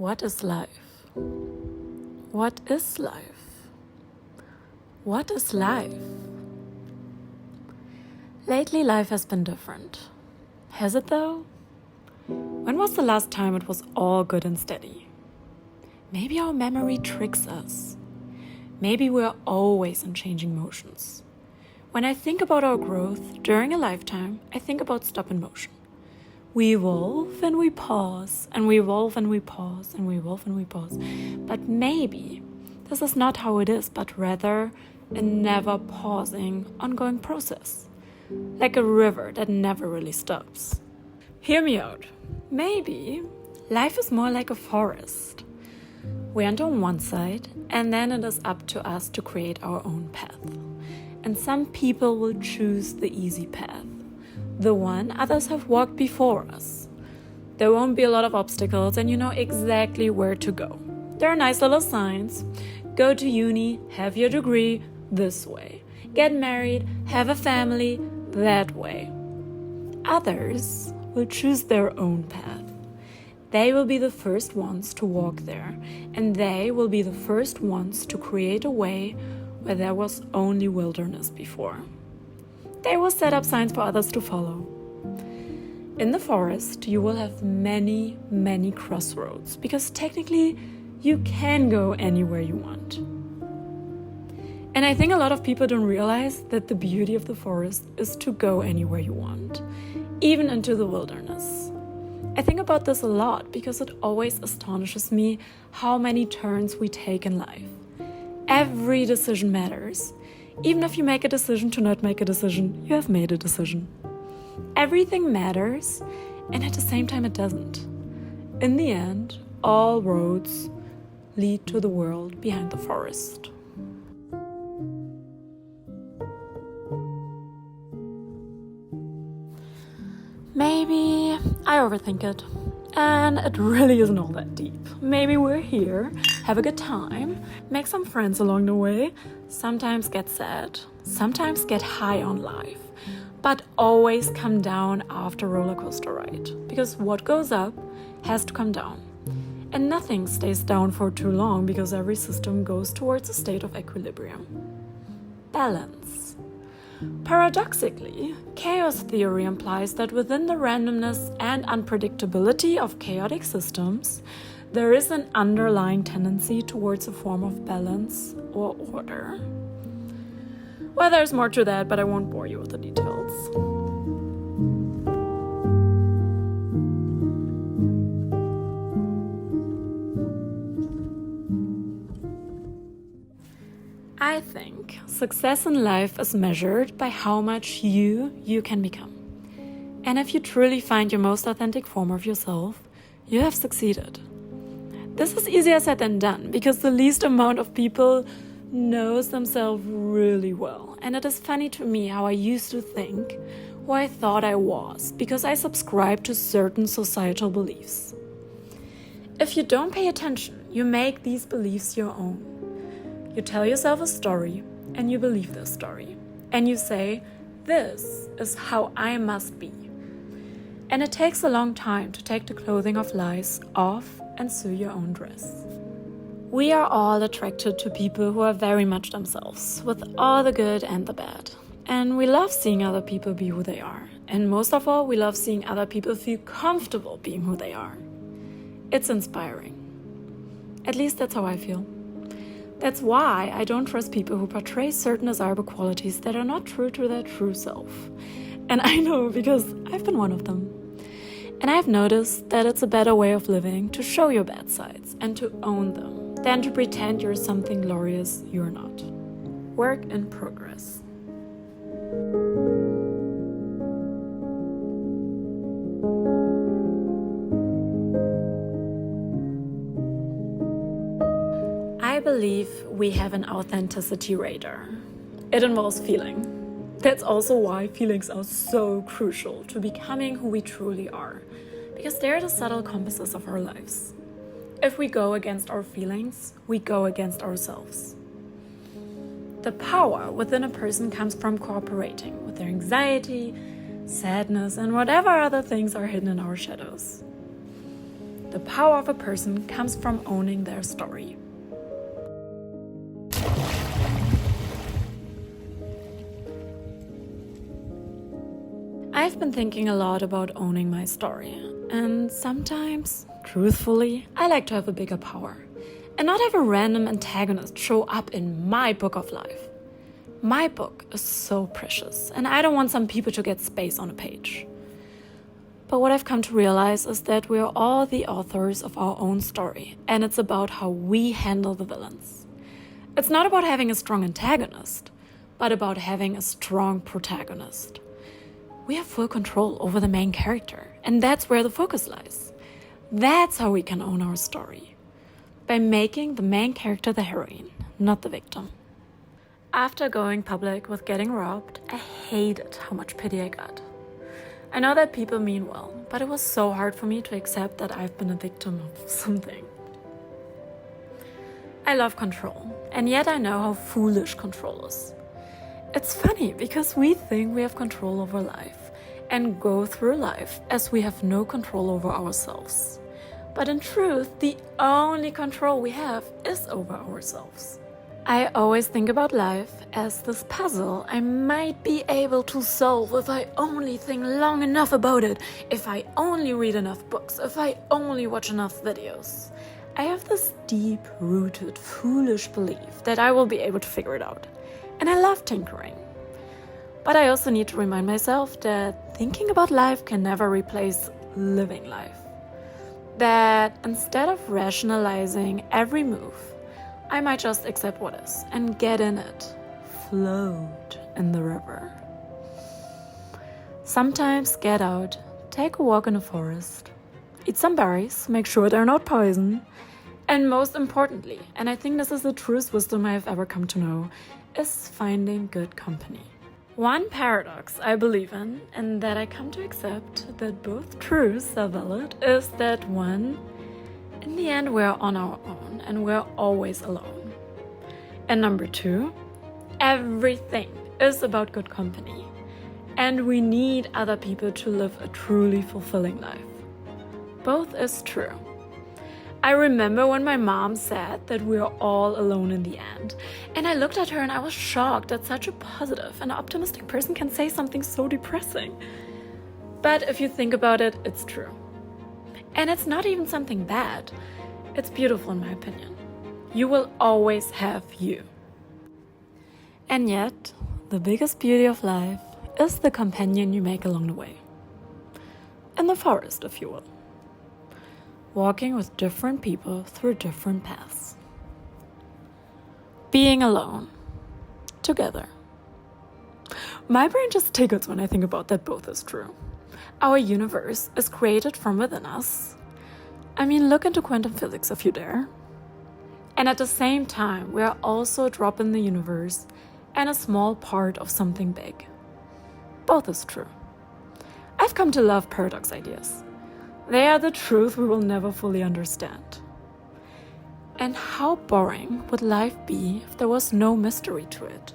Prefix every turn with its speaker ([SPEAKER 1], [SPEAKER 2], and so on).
[SPEAKER 1] What is life? What is life? What is life? Lately, life has been different. Has it though? When was the last time it was all good and steady? Maybe our memory tricks us. Maybe we're always in changing motions. When I think about our growth during a lifetime, I think about stop and motion. We evolve and we pause, and we evolve and we pause, and we evolve and we pause. But maybe this is not how it is, but rather a never pausing, ongoing process. Like a river that never really stops. Hear me out. Maybe life is more like a forest. We enter on one side, and then it is up to us to create our own path. And some people will choose the easy path, the one others have walked before us. There won't be a lot of obstacles, and you know exactly where to go. There are nice little signs. Go to uni, have your degree, this way. Get married, have a family, that way. Others will choose their own path. They will be the first ones to walk there, and they will be the first ones to create a way where there was only wilderness before. They will set up signs for others to follow. In the forest, you will have many, many crossroads, because technically you can go anywhere you want. And I think a lot of people don't realize that the beauty of the forest is to go anywhere you want, even into the wilderness. I think about this a lot because it always astonishes me how many turns we take in life. Every decision matters. Even if you make a decision to not make a decision, you have made a decision. Everything matters, and at the same time it doesn't. In the end, all roads lead to the world behind the forest. Maybe I overthink it, and it really isn't all that deep. Maybe we're here, have a good time, make some friends along the way, sometimes get sad, sometimes get high on life, but always come down after roller coaster ride, because what goes up has to come down. And nothing stays down for too long because every system goes towards a state of equilibrium. Balance. Paradoxically, chaos theory implies that within the randomness and unpredictability of chaotic systems, there is an underlying tendency towards a form of balance or order. Well, there's more to that, but I won't bore you with the details. I think success in life is measured by how much you can become. And if you truly find your most authentic form of yourself, you have succeeded. This is easier said than done because the least amount of people knows themselves really well. And it is funny to me how I used to think who I thought I was because I subscribed to certain societal beliefs. If you don't pay attention, you make these beliefs your own. You tell yourself a story, and you believe this story. And you say, this is how I must be. And it takes a long time to take the clothing of lies off and sew your own dress. We are all attracted to people who are very much themselves, with all the good and the bad. And we love seeing other people be who they are. And most of all, we love seeing other people feel comfortable being who they are. It's inspiring. At least that's how I feel. That's why I don't trust people who portray certain desirable qualities that are not true to their true self. And I know because I've been one of them. And I've noticed that it's a better way of living to show your bad sides and to own them than to pretend you're something glorious you're not. Work in progress. I believe we have an authenticity radar. It involves feeling. That's also why feelings are so crucial to becoming who we truly are, because they're the subtle compasses of our lives. If we go against our feelings, we go against ourselves. The power within a person comes from cooperating with their anxiety, sadness, and whatever other things are hidden in our shadows. the power of a person comes from owning their story. I've been thinking a lot about owning my story, and sometimes, truthfully, I like to have a bigger power and not have a random antagonist show up in my book of life. My book is so precious, and I don't want some people to get space on a page. But what I've come to realize is that we are all the authors of our own story, and it's about how we handle the villains. It's not about having a strong antagonist, but about having a strong protagonist. We have full control over the main character, and that's where the focus lies. That's how we can own our story. By making the main character the heroine, not the victim. After going public with getting robbed, I hated how much pity I got. I know that people mean well, but it was so hard for me to accept that I've been a victim of something. I love control, and yet I know how foolish control is. It's funny because we think we have control over life and go through life as we have no control over ourselves. But in truth, the only control we have is over ourselves. I always think about life as this puzzle I might be able to solve if I only think long enough about it, if I only read enough books, if I only watch enough videos. I have this deep-rooted, foolish belief that I will be able to figure it out. And I love tinkering. But I also need to remind myself that thinking about life can never replace living life. That instead of rationalizing every move, I might just accept what is and get in it, float in the river. Sometimes get out, take a walk in the forest, eat some berries, make sure they're not poison, and most importantly, and I think this is the truest wisdom I have ever come to know, is finding good company. One paradox I believe in, and that I come to accept that both truths are valid, is that one, in the end we're on our own and we're always alone. And number two, everything is about good company. And we need other people to live a truly fulfilling life. Both is true. I remember when my mom said that we are all alone in the end. And I looked at her and I was shocked that such a positive and optimistic person can say something so depressing. But if you think about it, it's true. And it's not even something bad. It's beautiful in my opinion. You will always have you. And yet, the biggest beauty of life is the companion you make along the way. In the forest, if you will. Walking with different people through different paths. Being alone. Together. My brain just tickles when I think about that both is true. Our universe is created from within us. I mean, look into quantum physics if you dare. And at the same time, we are also a drop in the universe and a small part of something big. Both is true. I've come to love paradox ideas. They are the truth we will never fully understand. And how boring would life be if there was no mystery to it?